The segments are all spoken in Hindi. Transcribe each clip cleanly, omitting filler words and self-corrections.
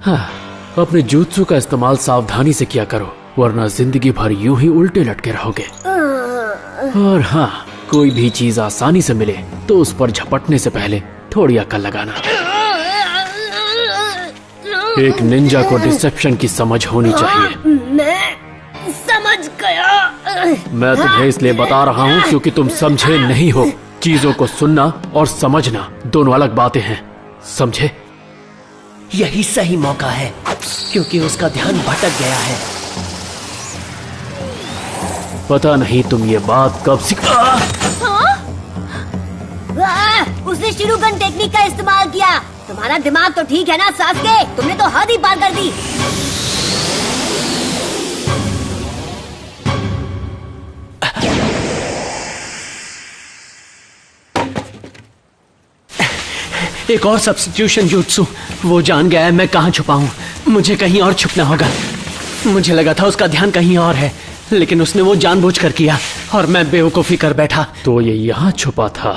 हाँ, अपने जूत्सु का इस्तेमाल सावधानी से किया करो, वरना जिंदगी भर यूं ही उल्टे लटके रहोगे। और हाँ, कोई भी चीज आसानी से मिले तो उस पर झपटने से पहले थोड़ी अकल लगाना। एक निंजा को डिसेप्शन की समझ होनी चाहिए। मैं समझ गया। मैं तुम्हें इसलिए बता रहा हूँ क्योंकि तुम समझे नहीं हो। चीजों को सुनना और समझना दोनों अलग बातें हैं, समझे? यही सही मौका है क्योंकि उसका ध्यान भटक गया है। पता नहीं तुम ये बात कब सीखा। उसने शिरुगन टेक्निक का इस्तेमाल किया। तुम्हारा दिमाग तो ठीक है ना सास्के? तुमने तो हद ही पार कर दी। एक और सब्स्टिट्यूशन jutsu। वो जान गया है मैं कहाँ छुपा हूँ। मुझे कहीं और छुपना होगा। मुझे लगा था उसका ध्यान कहीं और है, लेकिन उसने वो जानबूझकर किया और मैं बेवकूफी कर बैठा। तो ये यहाँ छुपा था।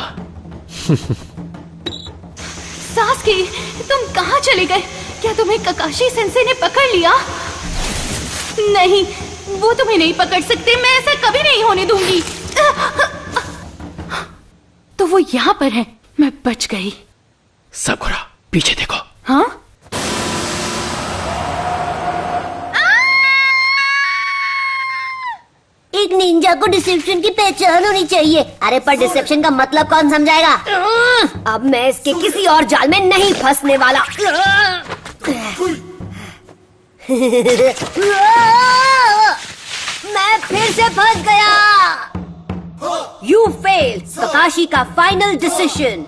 सास्के, तुम कहाँ चले गए? क्या तुम्हें ककाशी सेंसे ने पकड़ लिया? नहीं, वो तुम्हें नहीं पकड़ सकते। मैं ऐसा कभी नहीं होने दूंगी। तो वो यहाँ पर है। मैं बच गई। साकुरा, पीछे देखो। हाँ? एक निंजा को डिसेप्शन की पहचान होनी चाहिए। अरे पर डिसेप्शन का मतलब कौन समझाएगा? अब मैं इसके किसी और जाल में नहीं फंसने वाला। मैं फिर से फंस गया। You fail. ककाशी का फाइनल डिसीजन।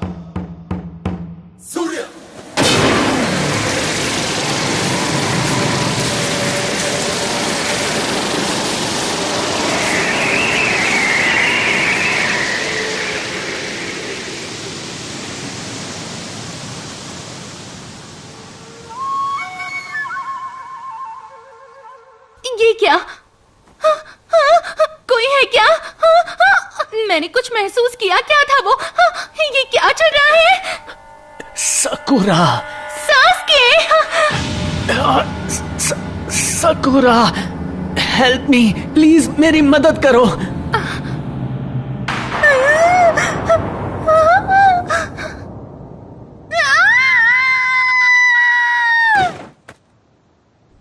ये क्या? कोई है क्या? मैंने कुछ महसूस किया। क्या था वो? ये क्या चल रहा है? साकुरा, सास्के! साकुरा, हेल्प मी प्लीज, मेरी मदद करो।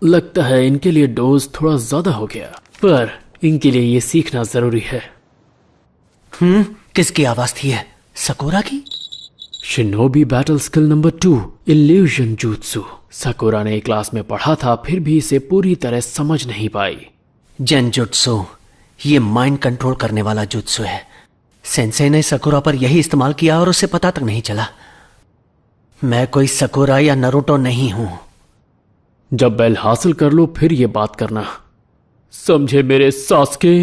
लगता है इनके लिए डोज थोड़ा ज्यादा हो गया, पर इनके लिए ये सीखना जरूरी है। किसकी आवाज थी? है साकुरा की? Shinobi battle skill number 2, illusion jutsu। साकुरा ने क्लास में पढ़ा था, फिर भी इसे पूरी तरह समझ नहीं पाई। जेनजुत्सु, ये माइंड कंट्रोल करने वाला जुत्सु है। सेंसेई ने साकुरा पर यही इस्तेमाल किया और उसे पता तक नहीं चला। मैं कोई साकुरा या नारुतो नहीं हूं। जब बेल हासिल कर लो फिर ये बात करना, समझे मेरे सास्के?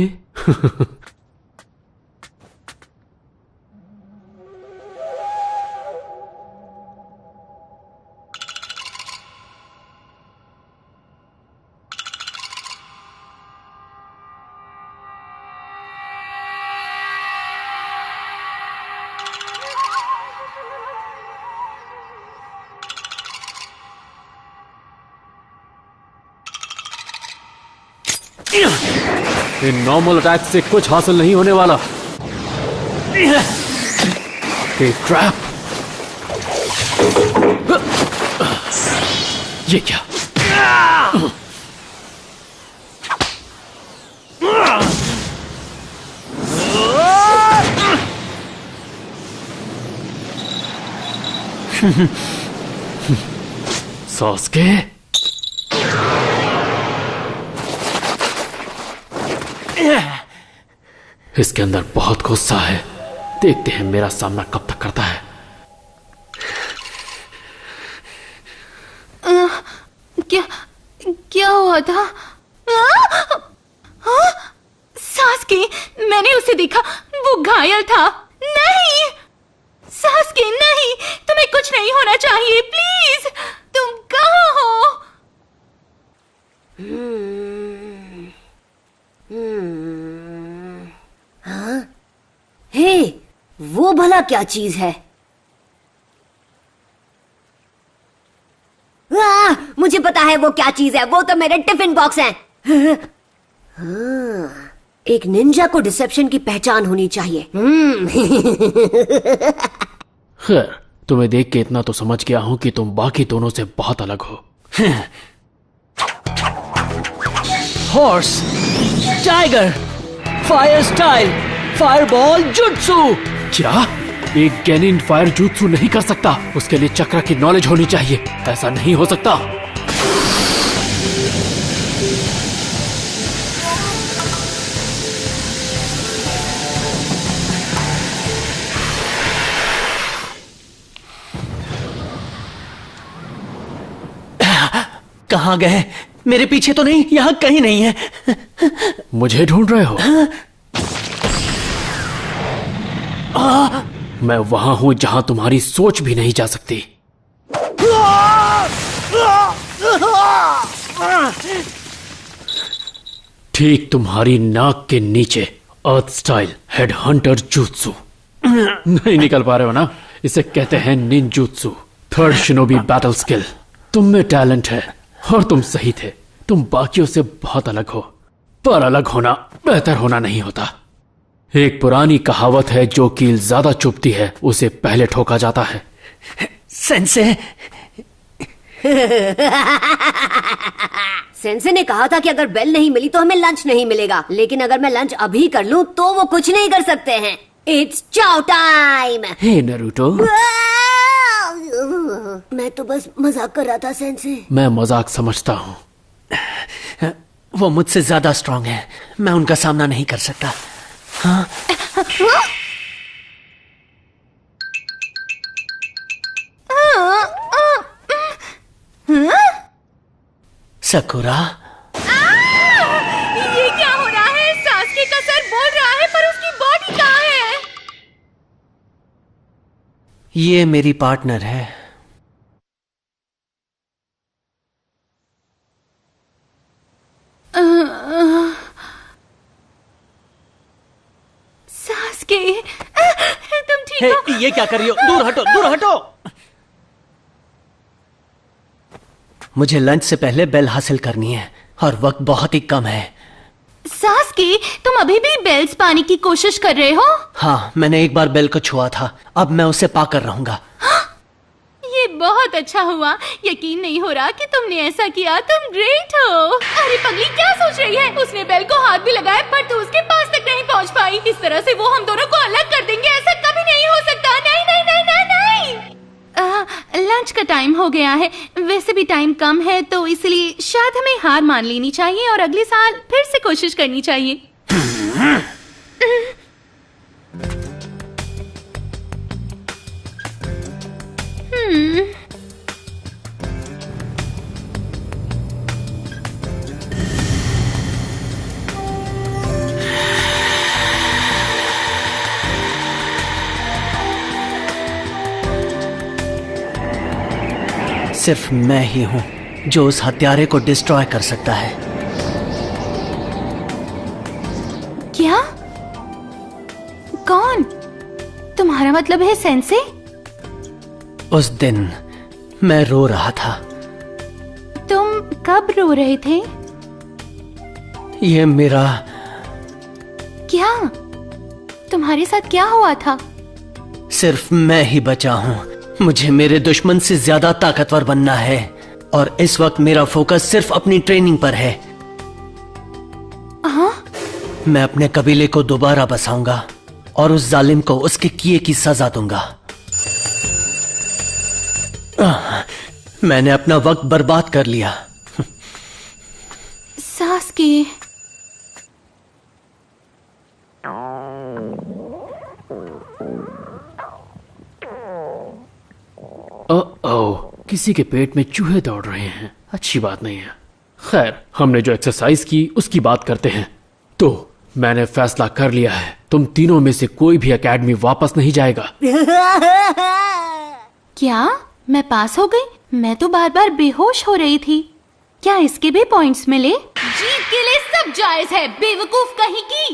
इन नॉर्मल अटैक से कुछ हासिल नहीं होने वाला। ट्रैप। ये क्या? सास्के, इसके अंदर बहुत गुस्सा है। देखते हैं मेरा सामना कब तक करता है। क्या हुआ था? सास्के, मैंने उसे देखा, वो घायल था। नहीं सास्के, नहीं, तुम्हें कुछ नहीं होना चाहिए, प्लीज। तुम कहाँ हो? हाँ? हे, वो भला क्या चीज है? मुझे पता है वो क्या चीज है। वो तो मेरे टिफिन बॉक्स हैं। हाँ, एक निंजा को डिसेप्शन की पहचान होनी चाहिए। खैर, तुम्हें देख के इतना तो समझ गया हूं कि तुम बाकी दोनों से बहुत अलग हो। Horse, tiger, fire style, fireball jutsu. क्या? एक गेनिन फायर jutsu नहीं कर सकता? उसके लिए चक्र की नॉलेज होनी चाहिए। ऐसा नहीं हो सकता। कहाँ गए? मेरे पीछे तो नहीं, यहाँ कहीं नहीं है। मुझे ढूंढ रहे हो? मैं वहां हूं जहां तुम्हारी सोच भी नहीं जा सकती। ठीक तुम्हारी नाक के नीचे अर्थ स्टाइल हेड हंटर jutsu। नहीं निकल पा रहे हो ना? इसे कहते हैं ninjutsu, third shinobi battle skill. तुम में टैलेंट है और तुम सही थे। तुम बाकियों से बहुत अलग हो, पर अलग होना बेहतर होना नहीं होता। एक पुरानी कहावत है, जो कील ज्यादा चुभती है उसे पहले ठोका जाता है। सेंसे, सेंसे ने कहा था कि अगर बेल नहीं मिली तो हमें लंच नहीं मिलेगा, लेकिन अगर मैं लंच अभी कर लूं तो वो कुछ नहीं कर सकते हैं। इट्स चाओ टाइम। हे नरूटो, मैं तो बस मजाक कर रहा था सेंसे। मैं मजाक समझता हूँ। वो मुझसे ज्यादा स्ट्रांग है, मैं उनका सामना नहीं कर सकता। हाँ? सकुरा, ये क्या हो रहा है? सास्के का सर बोल रहा है पर उसकी बॉडी कहाँ है? ये मेरी पार्टनर है। सास्के, तुम ठीक हो? ये क्या कर रही हो? दूर हटो, दूर हटो। मुझे लंच से पहले बेल हासिल करनी है और वक्त बहुत ही कम है। सास्के, तुम अभी भी बेल्स पाने की कोशिश कर रहे हो? हाँ, मैंने एक बार बेल को छुआ था, अब मैं उसे पाकर रहूंगा। ये बहुत अच्छा हुआ। यकीन नहीं हो रहा कि तुमने ऐसा किया। तुम ग्रेट हो। अरे पगली, क्या सोच रही है? उसने बेल को हाथ भी लगाया पर तू उसके पास तक नहीं पहुंच पाई। इस तरह से वो हम दोनों को अलग कर देंगे। ऐसा कभी नहीं हो सकता। नहीं नहीं नहीं नहीं नहीं। लंच का टाइम हो गया है। वैसे भी टाइम कम है तो इसलिए शायद हमें हार मान लेनी चाहिए और अगले साल फिर से कोशिश करनी चाहिए। सिर्फ मैं ही हूं जो उस हत्यारे को डिस्ट्रॉय कर सकता है। क्या? कौन? तुम्हारा मतलब है सेंसे? उस दिन मैं रो रहा था। तुम कब रो रहे थे? ये मेरा... क्या? तुम्हारे साथ क्या हुआ था? सिर्फ मैं ही बचा हूं। मुझे मेरे दुश्मन से ज्यादा ताकतवर बनना है और इस वक्त मेरा फोकस सिर्फ अपनी ट्रेनिंग पर है। हाँ? मैं अपने कबीले को दोबारा बसाऊंगा और उस जालिम को उसके किए की सजा दूंगा। मैंने अपना वक्त बर्बाद कर लिया। सास्के, किसी के पेट में चूहे दौड़ रहे हैं, अच्छी बात नहीं है। खैर, हमने जो एक्सरसाइज की उसकी बात करते हैं। तो मैंने फैसला कर लिया है, तुम तीनों में से कोई भी एकेडमी वापस नहीं जाएगा। क्या मैं पास हो गई? मैं तो बार बार बेहोश हो रही थी। क्या इसके भी पॉइंट्स मिले? जीत के लिए सब जायज है, बेवकूफ कहीं की।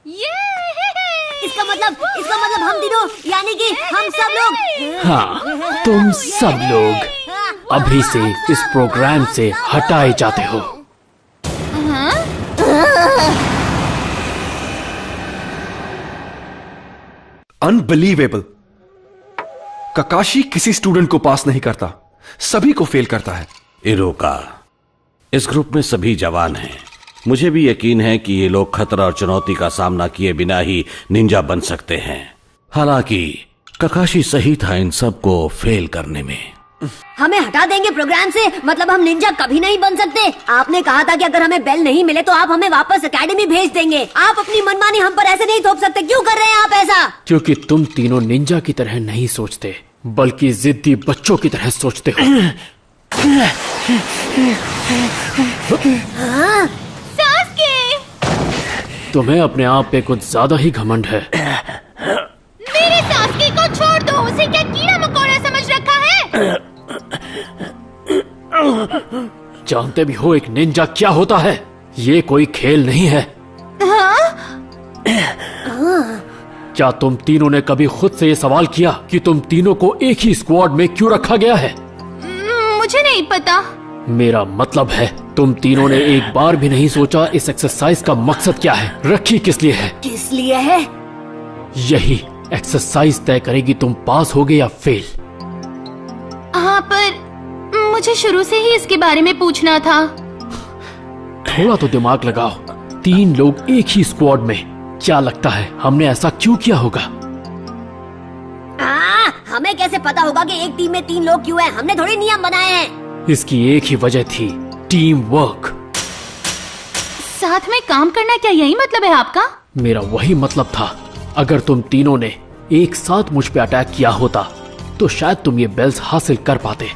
ये इसका मतलब हम तीनों, यानी कि हम सब लोग। हाँ, तुम सब लोग अभी से इस प्रोग्राम से हटाए जाते हो। अनबिलीवेबल। ककाशी किसी स्टूडेंट को पास नहीं करता, सभी को फेल करता है। इरोका, इस ग्रुप में सभी जवान हैं। मुझे भी यकीन है कि ये लोग खतरा और चुनौती का सामना किए बिना ही निंजा बन सकते हैं। हालांकि ककाशी सही था इन सबको फेल करने में। हमें हटा देंगे प्रोग्राम से, मतलब हम निंजा कभी नहीं बन सकते। आपने कहा था कि अगर हमें बेल नहीं मिले तो आप हमें वापस एकेडमी भेज देंगे। आप अपनी मनमानी हम पर ऐसे नहीं थोप सकते। क्यों कर रहे हैं आप ऐसा? क्योंकि तुम तीनों निंजा की तरह नहीं सोचते, बल्कि जिद्दी बच्चों की तरह सोचते हो। सास्के, तुम्हें अपने आप पे कुछ ज्यादा ही घमंड है। मेरे सास्के को छोड़ दो। उसे क्या कीड़ा मकोड़ा समझ रखा है? जानते भी हो एक निंजा क्या होता है? ये कोई खेल नहीं है। क्या तुम तीनों ने कभी खुद से ये सवाल किया कि तुम तीनों को एक ही स्क्वाड में क्यों रखा गया है? मुझे नहीं पता। मेरा मतलब है, तुम तीनों ने एक बार भी नहीं सोचा इस एक्सरसाइज का मकसद क्या है, रखी किस लिए है? किस लिए है? यही एक्सरसाइज तय करेगी तुम पास होगे या फेल। हाँ, पर मुझे शुरू से ही इसके बारे में पूछना था। थोड़ा तो दिमाग लगाओ। 3 लोग एक ही स्क्वाड में, क्या लगता है हमने ऐसा क्यों किया होगा? हमें कैसे पता होगा कि एक टीम में 3 लोग क्यों हैं? हमने थोड़ी नियम बनाए हैं। इसकी एक ही वजह थी, टीम वर्क। साथ में काम करना, क्या यही मतलब है आपका? मेरा वही मतलब था। अगर तुम तीनों ने एक साथ मुझ पे अटैक किया होता तो शायद तुम ये बेल्स हासिल कर पाते।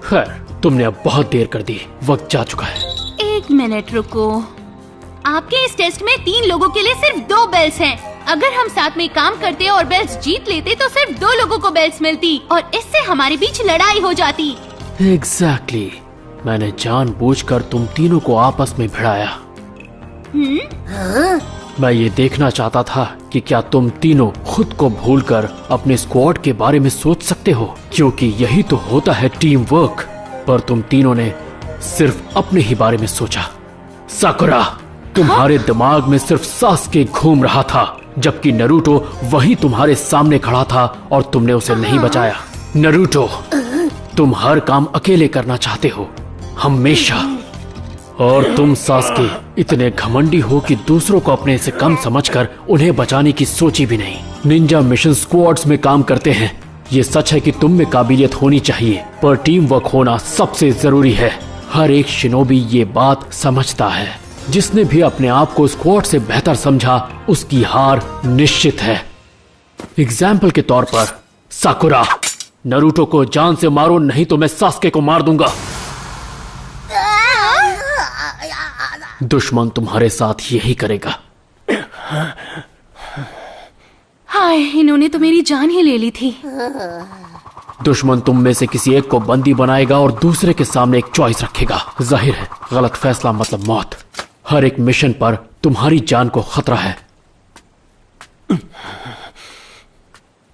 खैर, तुमने अब बहुत देर कर दी, वक्त जा चुका है। 1 मिनट रुको। आपके इस टेस्ट में 3 लोगों के लिए सिर्फ 2 बेल्स हैं। अगर हम साथ में काम करते और बेल्स जीत लेते तो सिर्फ 2 लोगों को बेल्स मिलती और इससे हमारे बीच लड़ाई हो जाती। एग्जैक्टली। मैंने जानबूझकर तुम तीनों को आपस में भिड़ाया। मैं ये देखना चाहता था कि क्या तुम तीनों खुद को भूलकर अपने स्क्वाड के बारे में सोच सकते हो, क्योंकि यही तो होता है टीम वर्क। पर तुम तीनों ने सिर्फ अपने ही बारे में सोचा। साकुरा, तुम्हारे दिमाग में सिर्फ सास्के घूम रहा था, जबकि नरूटो वही तुम्हारे सामने खड़ा था और तुमने उसे नहीं बचाया। नरूटो, तुम हर काम अकेले करना चाहते हो, हमेशा। और तुम सास्के इतने घमंडी हो कि दूसरों को अपने से कम समझकर उन्हें बचाने की सोची भी नहीं। निंजा मिशन स्क्वाड्स में काम करते हैं। ये सच है कि तुम में काबिलियत होनी चाहिए, पर टीम वर्क होना सबसे जरूरी है। हर एक शिनोबी ये बात समझता है। जिसने भी अपने आप को स्क्वाड से बेहतर समझा, उसकी हार निश्चित है। एग्जाम्पल के तौर पर, साकुरा, नरूटो को जान से मारो, नहीं तो मैं सास्के को मार दूंगा। दुश्मन तुम्हारे साथ यही करेगा। हाय, इन्होंने तो मेरी जान ही ले ली थी। दुश्मन तुम में से किसी एक को बंदी बनाएगा और दूसरे के सामने एक चॉइस रखेगा। जाहिर है, गलत फैसला मतलब मौत। हर एक मिशन पर तुम्हारी जान को खतरा है।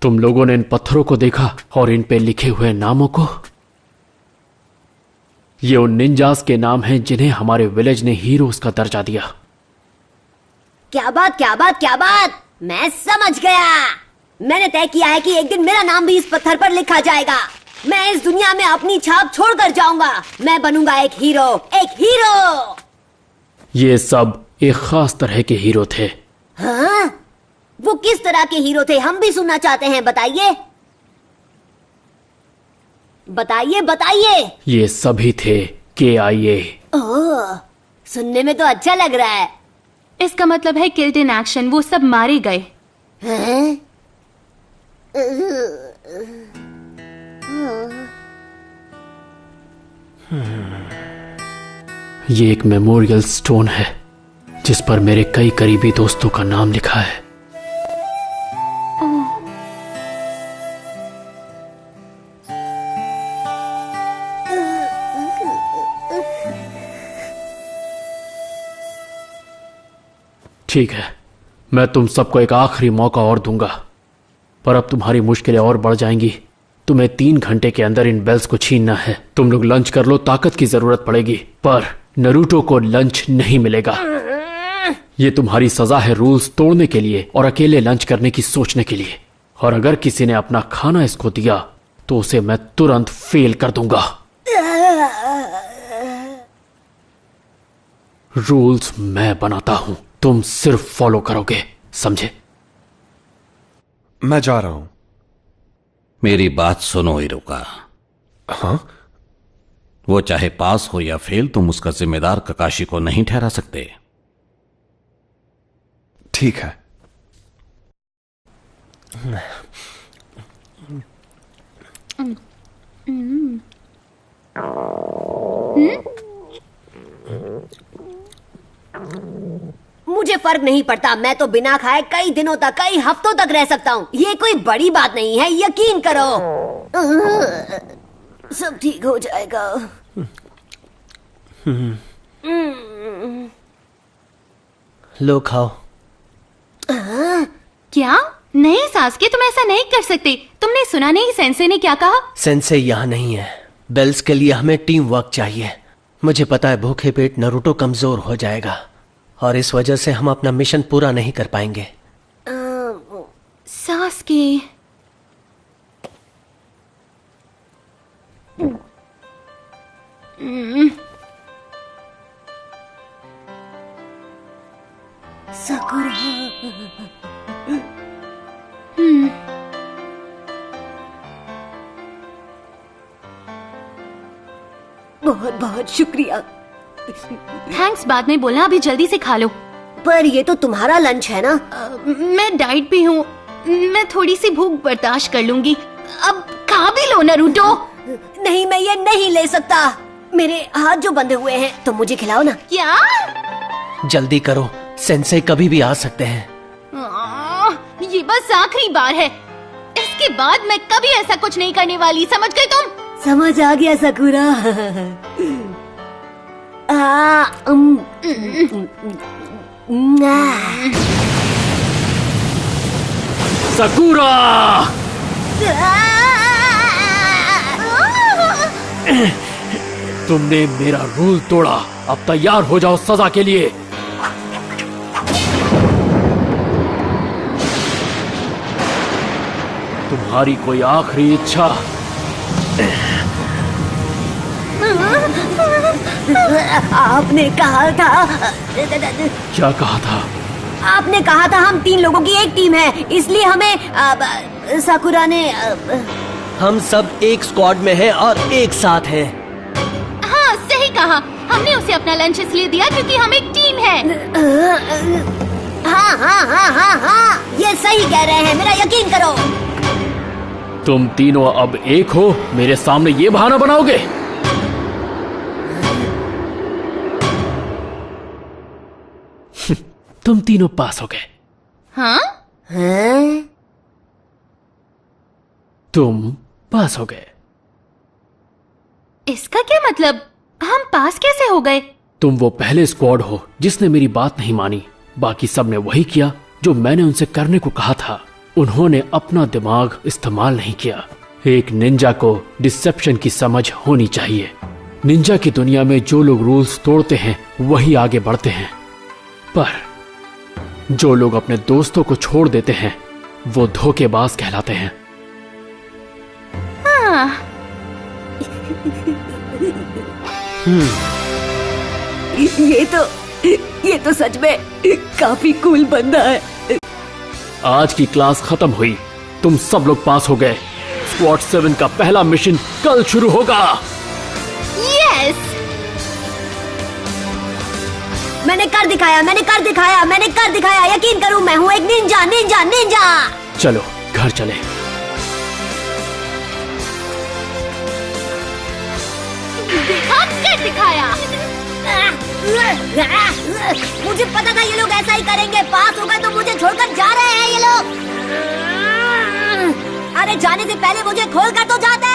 तुम लोगों ने इन पत्थरों को देखा और इन पे लिखे हुए नामों को? ये उन निंजास के नाम हैं जिन्हें हमारे विलेज ने हीरोज का दर्जा दिया। क्या बात, क्या बात, क्या बात! मैं समझ गया। मैंने तय किया है कि एक दिन मेरा नाम भी इस पत्थर पर लिखा जाएगा। मैं इस दुनिया में अपनी छाप छोड़कर जाऊंगा। मैं बनूंगा एक हीरो, एक हीरो। ये सब एक खास तरह के हीरो थे। हाँ? वो किस तरह के हीरो थे? हम भी सुनना चाहते हैं, बताइए। बताइए बताइए। ये सभी थे KIA। ओह, सुनने में तो अच्छा लग रहा है। इसका मतलब है किल्ड इन एक्शन, वो सब मारे गए। हैं? ये एक मेमोरियल स्टोन है जिस पर मेरे कई करीबी दोस्तों का नाम लिखा है। ठीक है, मैं तुम सबको एक आखिरी मौका और दूंगा, पर अब तुम्हारी मुश्किलें और बढ़ जाएंगी। तुम्हें 3 घंटे के अंदर इन बेल्स को छीनना है। तुम लोग लंच कर लो, ताकत की जरूरत पड़ेगी, पर नरूटो को लंच नहीं मिलेगा। ये तुम्हारी सजा है रूल्स तोड़ने के लिए और अकेले लंच करने की सोचने के लिए। और अगर किसी ने अपना खाना इसको दिया तो उसे मैं तुरंत फेल कर दूंगा। रूल्स मैं बनाता हूं, तुम सिर्फ फॉलो करोगे, समझे? मैं जा रहा हूं। मेरी बात सुनो इरुका। हाँ? वो चाहे पास हो या फेल, तुम उसका जिम्मेदार ककाशी को नहीं ठहरा सकते। ठीक है। मुझे फर्क नहीं पड़ता, मैं तो बिना खाए कई दिनों तक, कई हफ्तों तक रह सकता हूँ। ये कोई बड़ी बात नहीं है, यकीन करो। सब ठीक हो जाएगा। लो खाओ। क्या? नहीं सासके, तुम ऐसा नहीं कर सकते। तुमने सुना नहीं सेंसे ने क्या कहा? सेंसे यहाँ नहीं है। बेल्स के लिए हमें टीम वर्क चाहिए। मुझे पता है भूखे पेट नरूटो कमजोर हो जाएगा और इस वजह से हम अपना मिशन पूरा नहीं कर पाएंगे। सासके, बहुत बहुत शुक्रिया। थैंक्स बाद में बोलना, अभी जल्दी से खा लो। पर ये तो तुम्हारा लंच है ना। मैं डाइट पे हूँ, मैं थोड़ी सी भूख बर्दाश्त कर लूंगी। अब खा भी लो नरूटो। नहीं, मैं ये नहीं ले सकता। मेरे हाथ जो बंधे हुए हैं, तो मुझे खिलाओ ना। क्या? जल्दी करो, सेंसे कभी भी आ सकते हैं। ये बस आखिरी बार है, इसके बाद मैं कभी ऐसा कुछ नहीं करने वाली, समझ गए तुम? समझ आ गया साकुरा। साकुरा! तुमने मेरा रूल तोड़ा, अब तैयार हो जाओ सजा के लिए। तुम्हारी कोई आखिरी इच्छा? आपने कहा था। क्या कहा था? आपने कहा था हम 3 लोगों की एक टीम है, इसलिए हमें साकुरा ने हम सब एक स्क्वाड में हैं और एक साथ हैं। हाँ सही कहा, हमने उसे अपना लंच इसलिए दिया क्योंकि हम एक टीम है। हाँ हाँ हाँ हाँ हाँ, ये सही कह रहे हैं, मेरा यकीन करो। तुम तीनों अब एक हो, मेरे सामने ये बहाना बनाओगे? तुम तीनों पास हो गए। हाँ? हैं? तुम पास हो गए। इसका क्या मतलब? हम पास कैसे हो गए? तुम वो पहले स्क्वाड हो जिसने मेरी बात नहीं मानी। बाकी सब ने वही किया जो मैंने उनसे करने को कहा था। उन्होंने अपना दिमाग इस्तेमाल नहीं किया। एक निंजा को डिसेप्शन की समझ होनी चाहिए। निंजा की दुनिया में जो लोग रूल्स तोड़ते हैं वही आगे बढ़ते हैं, पर जो लोग अपने दोस्तों को छोड़ देते हैं वो धोखेबाज कहलाते हैं। हाँ। ये तो सच में काफी कूल बंदा है। आज की क्लास खत्म हुई, तुम सब लोग पास हो गए। SWAT 7 का पहला मिशन कल शुरू होगा। यस, मैंने कर दिखाया, मैंने कर दिखाया, मैंने कर दिखाया। यकीन करो, मैं हूँ एक निंजा निंजा निंजा। चलो घर चले। देखा, कर दिखाया। मुझे पता था ये लोग ऐसा ही करेंगे। पास हो गए तो मुझे छोड़कर जा रहे हैं ये लोग। अरे जाने से पहले मुझे खोल कर तो जाते।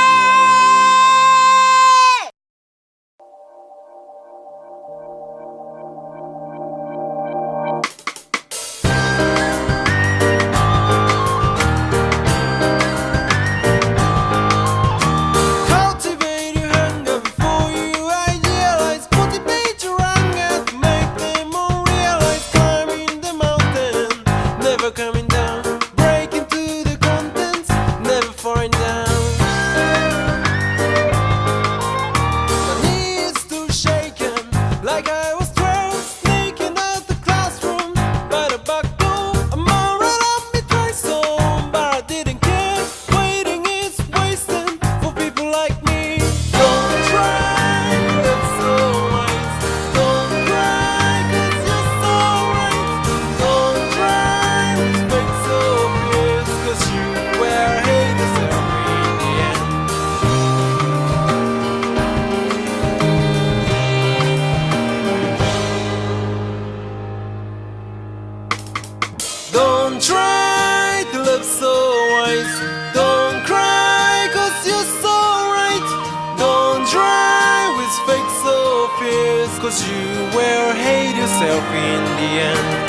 Cultivate your hunger before you idealize. Motivate your anger to make them all realize. Climbing the mountain, never coming down. Breaking through the contents, never falling down. My knees still shaking, like I was 12, sneaking out the classroom. By the back door, I'm all right up me twice on, but I didn't care. Waiting is wasting for people like me. Don't try, that's so right. Don't cry, 'cause you're so right. Don't try, respect so fierce, 'cause you will hate yourself in the end. Don't try to live so wise. Don't cry, 'cause you're so right. Don't try with fake so fierce, 'cause you will hate yourself in the end.